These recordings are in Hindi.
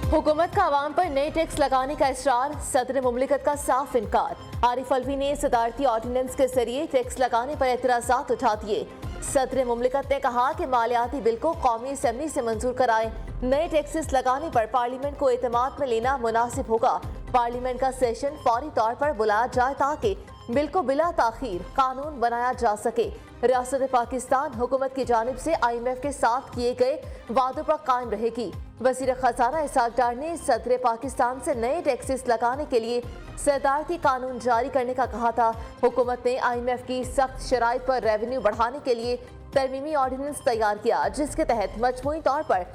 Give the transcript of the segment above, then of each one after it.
हुकूमत का आवाम पर नए टैक्स लगाने का इसरार, सदर मुमलिकत का साफ इनकार। आरिफ अलवी ने सदारती ऑर्डिनेंस के जरिए टैक्स लगाने पर एतराजात उठा दिए। सदर मुमलिकत ने कहा कि मालियाती बिल को कौमी असम्बली से मंजूर कराएं। नए टैक्सेस लगाने पर पार्लियामेंट को एतमाद में लेना मुनासिब होगा। पार्लियामेंट का सेशन फौरी तौर पर बुलाया जाए ताकि बिल को बिला ताखीर कानून बनाया जा सके। रियासत पाकिस्तान हुकूमत की जानिब से IMF के साथ किए गए वादों पर कायम रहेगी। वज़ीर खजाना इसहाक डार ने सदर पाकिस्तान से नए टैक्सेस लगाने के लिए सदारती कानून जारी करने का कहा था। हुकूमत ने IMF की सख्त शराइत पर रेवेन्यू बढ़ाने के लिए तरमीमी ऑर्डिनेंस तैयार किया, जिसके तहत मजमूई तौर पर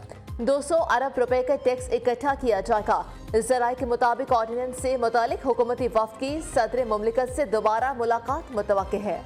200 अरब रुपए का टैक्स इकट्ठा किया जाएगा। जराये के मुताबिक ऑर्डिनेंस से मुतालिक हुकूमती वफ्द की सदर मुमलिकत से दोबारा मुलाकात मुतवक्के है।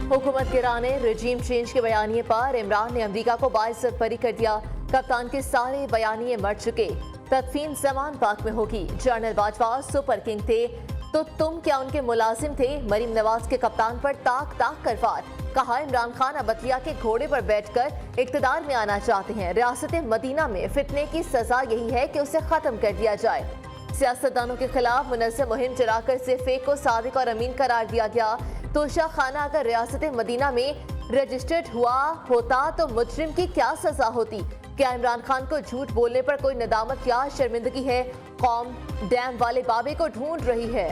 हुकूमत गिराने रिजीम चेंज के बयानिए पर इमरान ने अमरीका को बाइज्जत बरी कर दिया। कप्तान के सारे बयानिए मर चुके, तदफीन जमान पाक में होगी। जनरल बाजवा सुपर किंग थे तो तुम क्या उनके मुलाजिम थे? मरीम नवाज के कप्तान पर ताक ताक कर वार। कहा इमरान खान अबतिया के घोड़े पर बैठकर इक्तदार में आना चाहते हैं। रियासत मदीना में फितने की सजा यही है कि उसे खत्म कर दिया जाए। सियासतदानों के खिलाफ मुनज़्ज़म मुहिम चलाकर सिर्फ को सादिक और अमीन करार दिया गया। तोशा खाना अगर रियासत मदीना में रजिस्टर्ड हुआ होता तो मुजरिम की क्या सजा होती? क्या इमरान खान को झूठ बोलने पर कोई नदामत या शर्मिंदगी है? कौम डैम वाले बाबे को ढूंढ रही है।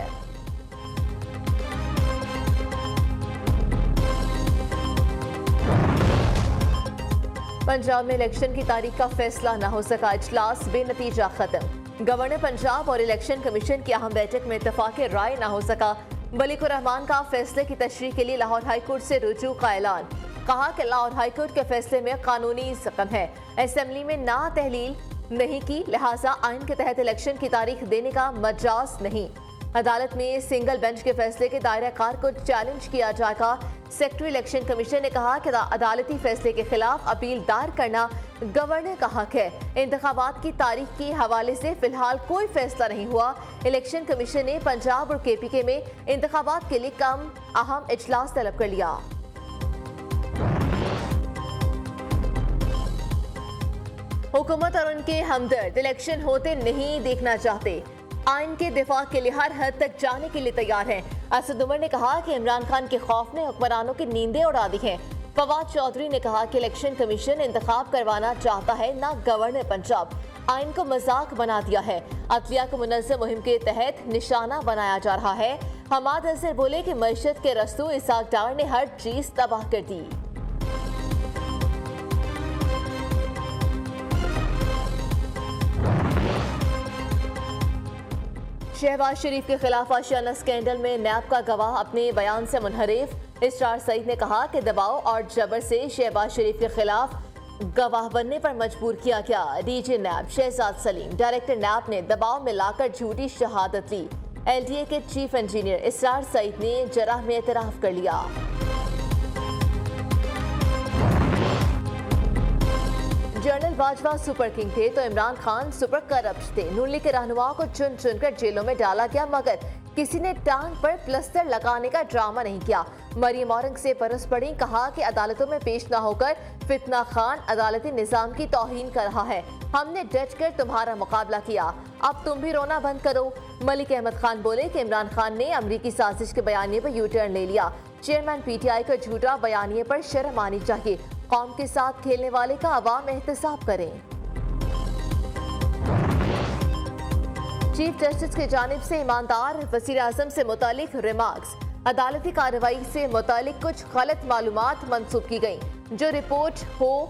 पंजाब में इलेक्शन की तारीख का फैसला न हो सका, इजलास बेनतीजा खत्म। गवर्नर पंजाब और इलेक्शन कमीशन की अहम बैठक में इत्तफाक राय न हो सका। मलिकुर रहमान का फैसले की तशरीह के लिए लाहौर हाईकोर्ट से रुजू का ऐलान। कहा कि लाहौर हाईकोर्ट के फैसले में कानूनी सकम है, असेंबली में ना तहलील नहीं की, लिहाजा आइन के तहत इलेक्शन की तारीख देने का मजाज नहीं। अदालत में सिंगल बेंच के फैसले के दायरा कार को चैलेंज किया जाएगा। सेक्रेटरी इलेक्शन कमीशन ने कहा कि अदालती फैसले के खिलाफ अपील दायर करना गवर्नर का हक है। इंतखाबात की तारीख के हवाले से फिलहाल कोई फैसला नहीं हुआ। इलेक्शन कमीशन ने पंजाब और KPK में इंतखाबात के लिए कम अहम इजलास तलब कर लिया। हुकूमत और उनके हमदर्द इलेक्शन होते नहीं देखना चाहते, आइन के दिफा के लिए हर हद तक जाने के लिए तैयार हैं। असद उमर ने कहा कि इमरान खान के खौफ ने हुक्मरानों की नींदें उड़ा दी हैं। फवाद चौधरी ने कहा कि इलेक्शन कमीशन इंतखाब करवाना चाहता है, ना गवर्नर पंजाब। आइन को मजाक बना दिया है। अदलिया को मुनज़्ज़म मुहिम के तहत निशाना बनाया जा रहा है। हमाद अजहर बोले कि मईशत के रस्तों इसहाक डार ने हर चीज तबाह कर दी। शहबाज शरीफ के खिलाफ आशियाना स्कैंडल में नैब का गवाह अपने बयान से मुनहरिफ। इसरार सईद ने कहा कि दबाव और जबर से शहबाज शरीफ के खिलाफ गवाह बनने पर मजबूर किया गया। DG नैब शहजाद सलीम, डायरेक्टर नैब ने दबाव में लाकर झूठी शहादत ली। LDA के चीफ इंजीनियर इसरार सईद ने जराह में एतराफ कर लिया। जनरल बाजवा सुपर किंग थे तो इमरान खान सुपर करप्ट थे। नून लीग के रहनुमाओं को चुन चुनकर जेलों में डाला गया, मगर किसी ने टांग पर प्लस्तर लगाने का ड्रामा नहीं किया। मरियम औरंग से बरस पड़ी, कहा कि अदालतों में पेश न होकर फितना खान अदालती निजाम की तौहीन कर रहा है। हमने डट कर तुम्हारा मुकाबला किया, अब तुम भी रोना बंद करो। मलिक अहमद खान बोले कि इमरान खान ने अमरीकी साजिश के बयानिए पर यू टर्न ले लिया। चेयरमैन PTI को झूठा बयानिए पर शर्म आनी चाहिए। कौम के साथ खेलने वाले का अवाम एहतसाब करें। चीफ जस्टिस की जानिब से ईमानदार वज़ीर आज़म से मुतालिक रिमार्क्स। अदालती कार्रवाई से मुतालिक कुछ गलत मालूमात मंसूब की गई, जो रिपोर्ट हो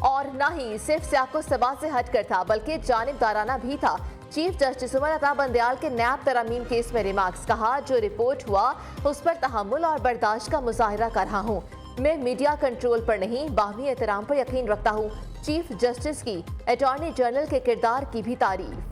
और न ही सिर्फ सियाको सबा से हटकर था, बल्कि जानिबदाराना भी था। चीफ जस्टिस उमर अता बंदयाल के नैब तरमीम केस में रिमार्क्स। कहा जो रिपोर्ट हुआ उस पर तहम्मुल और बर्दाश्त का मुजाहिरा कर रहा हूँ। मैं मीडिया कंट्रोल पर नहीं, बाहमी एहतराम पर यकीन रखता हूँ। चीफ जस्टिस की अटॉर्नी जनरल के किरदार की भी तारीफ।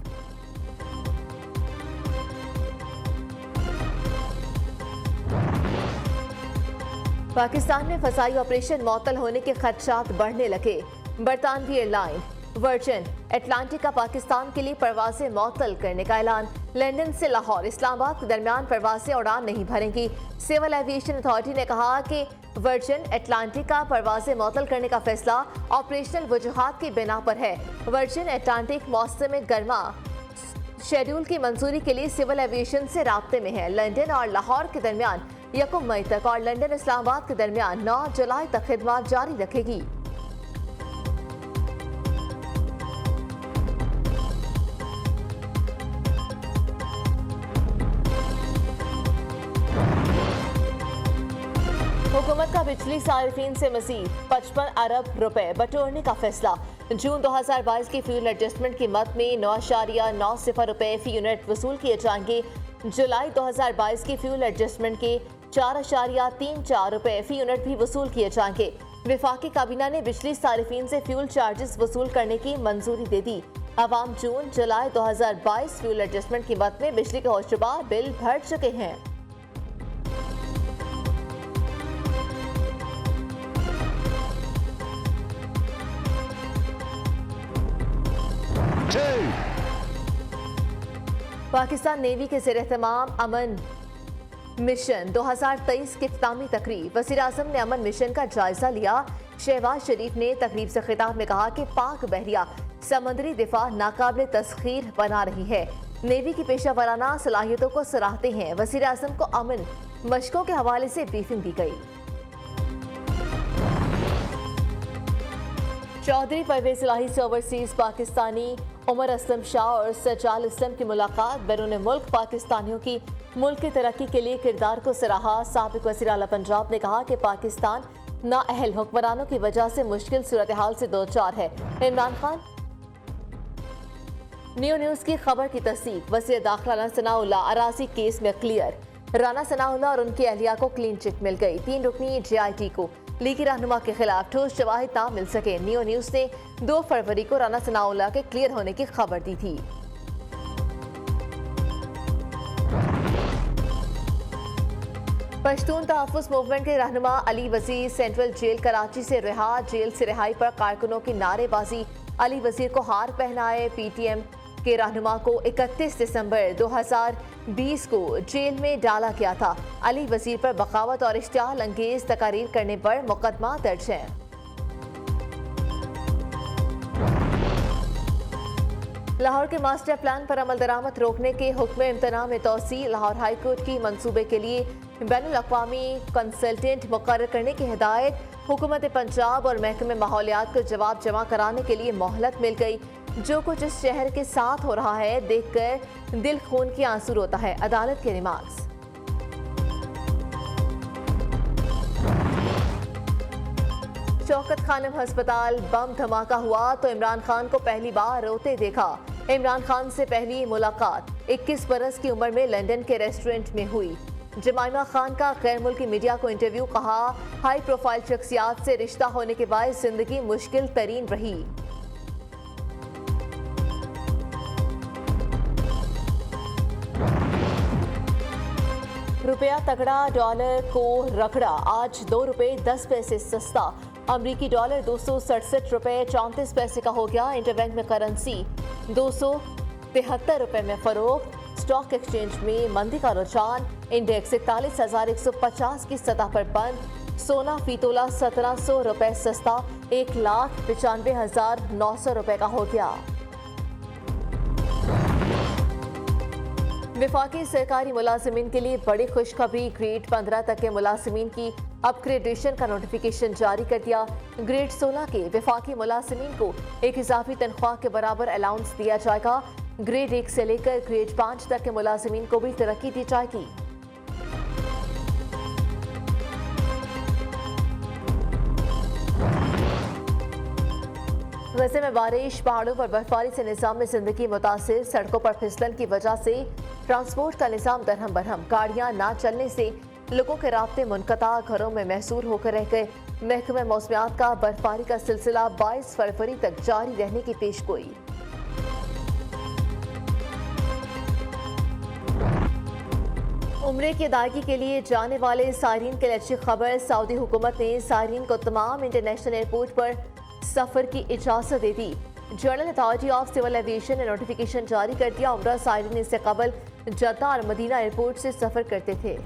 पाकिस्तान में फसाई ऑपरेशन मअतल होने के खदशात बढ़ने लगे। बरतानवी एयरलाइन वर्जिन अटलांटिक का पाकिस्तान के लिए परवाजें मअतल करने का ऐलान। लंदन से लाहौर इस्लामाबाद के दरमियान परवाजें उड़ान नहीं भरेंगी। सिविल एविएशन अथॉरिटी ने कहा कि वर्जिन अटलांटिक का परवाजें मअतल करने का फैसला ऑपरेशनल वजूहात की बिना पर है। वर्जिन अटलांटिक मौसम गर्मा शेड्यूल की मंजूरी के लिए सिविल एविएशन से राब्ते में है। लंदन और लाहौर के दरमियान 1 मई तक और लंदन इस्लामाबाद के दरमियान 9 जुलाई तक खिदमत जारी रखेगी। हुकूमत का बिजली सार्फिन से मजीद 55 अरब रुपए बटोरने का फैसला। जून 2022 की फ्यूल एडजस्टमेंट कीमत में 9.90 रुपए फी यूनिट वसूल किए जाएंगे। जुलाई 2022 की फ्यूल एडजस्टमेंट के 4.34 रुपए फी यूनिट भी वसूल किए जाएंगे। वफाकी काबीना ने बिजली सार्फिन से फ्यूल चार्जेस वसूल करने की मंजूरी दे दी। अवाम जून जुलाई 2022 फ्यूल एडजस्टमेंट कीमत में बिजली के होशरुबा बिल भर चुके हैं। पाकिस्तान नेवी के ज़ेर-ए-एहतमाम अमन मिशन 2023 की इख्तितामी तकरीब। वज़ीर-ए-आज़म ने अमन मिशन का जायजा लिया। शहबाज शरीफ ने तकरीब से खिताब में कहा कि पाक बहरिया समंदरी दिफा नाकाबिल तस्खीर बना रही है। नेवी की पेशा वराना सलाहियतों को सराहते हैं। वज़ीर-ए-आज़म को अमन मशकों के हवाले से ब्रीफिंग दी गई। चौधरी परवेज इलाही से ओवरसीज पाकिस्तानी उमर असलम शाह और सजाल इस्लाम की मुलाकात। बैरून मुल्क पाकिस्तानियों की मुल्क की तरक्की के लिए किरदार को सराहा। साबिक वज़ीर आला पंजाब ने कहा कि पाकिस्तान नाअहल हुक्मरानों की वजह से मुश्किल सूरत हाल से दो चार है। इमरान खान न्यूज़ की खबर की तस्दीक। वज़ीर दाखिला राना सनाउल्लाह अराजी केस में क्लियर। राना सनाउल्लाह और उनकी अहलिया को क्लीन चिट मिल गई। 3 रुकनी JIT को लीगी रहनुमा के खिलाफ ठोस शवाहिद ना मिल सके। न्यूज़ ने 2 फरवरी को राना सनाउल्लाह के क्लियर होने की खबर दी थी। पश्तून तहफ़्फ़ुज़ मूवमेंट के रहनुमा अली वज़ीर सेंट्रल जेल कराची से रिहा। जेल से रिहाई पर कारकुनों की नारेबाजी। अली वज़ीर को हार पहनाए। PTM के रहनुमा को 31 दिसंबर 2020 को जेल में डाला गया था। अली वज़ीर पर बगावत और इश्तियाल अंगेज तकारीर करने पर मुकदमा दर्ज है। लाहौर के मास्टर प्लान पर अमल दरामद रोकने के हुक्म इम्तना में तोसी। लाहौर हाई कोर्ट की मंसूबे के लिए बैनुल अक़वामी कंसल्टेंट मुकर्रर करने की हिदायत। हुकूमत पंजाब और महकमे माहौलियात को जवाब जमा कराने के लिए मोहलत मिल गई। जो कुछ इस शहर के साथ हो रहा है देखकर दिल खून की आंसू रोता है। अदालत के रिमार्क्स। शौकत खानम अस्पताल बम धमाका हुआ तो इमरान खान को पहली बार रोते देखा। इमरान खान से पहली मुलाकात 21 बरस की उम्र में लंदन के रेस्टोरेंट में हुई। जमाइमा खान का गैर मुल्की मीडिया को इंटरव्यू। कहा हाई प्रोफाइल शख्सियात से रिश्ता होने के बाद जिंदगी मुश्किल तरीन रही। रुपया तगड़ा डॉलर को रगड़ा। आज 2 रुपए 10 पैसे सस्ता। अमरीकी डॉलर 267 रुपए 34 पैसे का हो गया। इंटरबैंक में करेंसी 273 रुपए में फरोख्त। स्टॉक एक्सचेंज में मंदी का रुझान। इंडेक्स 41,150 की सतह पर बंद। सोना फी तोला 1700 रुपए सस्ता 1,95,900 रुपए का हो गया। वफाकी सरकारी मुलाजिमीन के लिए बड़ी खुशखबरी। ग्रेड 15 तक के मुलाजिमीन की अपग्रेडेशन का नोटिफिकेशन जारी कर दिया। ग्रेड 16 के वफाकी मुलाजिमीन को एक इजाफी तनख्वाह के बराबर अलाउंस दिया जाएगा। ग्रेड 1 से लेकर ग्रेड 5 तक के मुलाजिमीन को भी तरक्की दी जाएगी। गज़े में बारिश, पहाड़ों पर बर्फबारी से निज़ाम ज़िंदगी मुतासिर। सड़कों पर फिसलन की वजह से ट्रांसपोर्ट का निज़ाम दरहम बरहम। गाड़ियां ना चलने से लोगों के राब्ते मुनक़ता, घरों में महसूर होकर रह गए। महकमे मौसमियात का बर्फबारी का सिलसिला 22 फरवरी तक जारी रहने की पेशगोई। उम्रे की अदायगी के लिए जाने वाले सायरीन के लिए अच्छी खबर। सऊदी हुकूमत ने सायरीन को तमाम इंटरनेशनल एयरपोर्ट पर सफर की इजाजत दे दी। General authority of civil aviation ने नोटिफिकेशन जारी कर दिया। उमरा साइरिन इससे कबल जद्दा और मदीना एयरपोर्ट से सफर करते थे।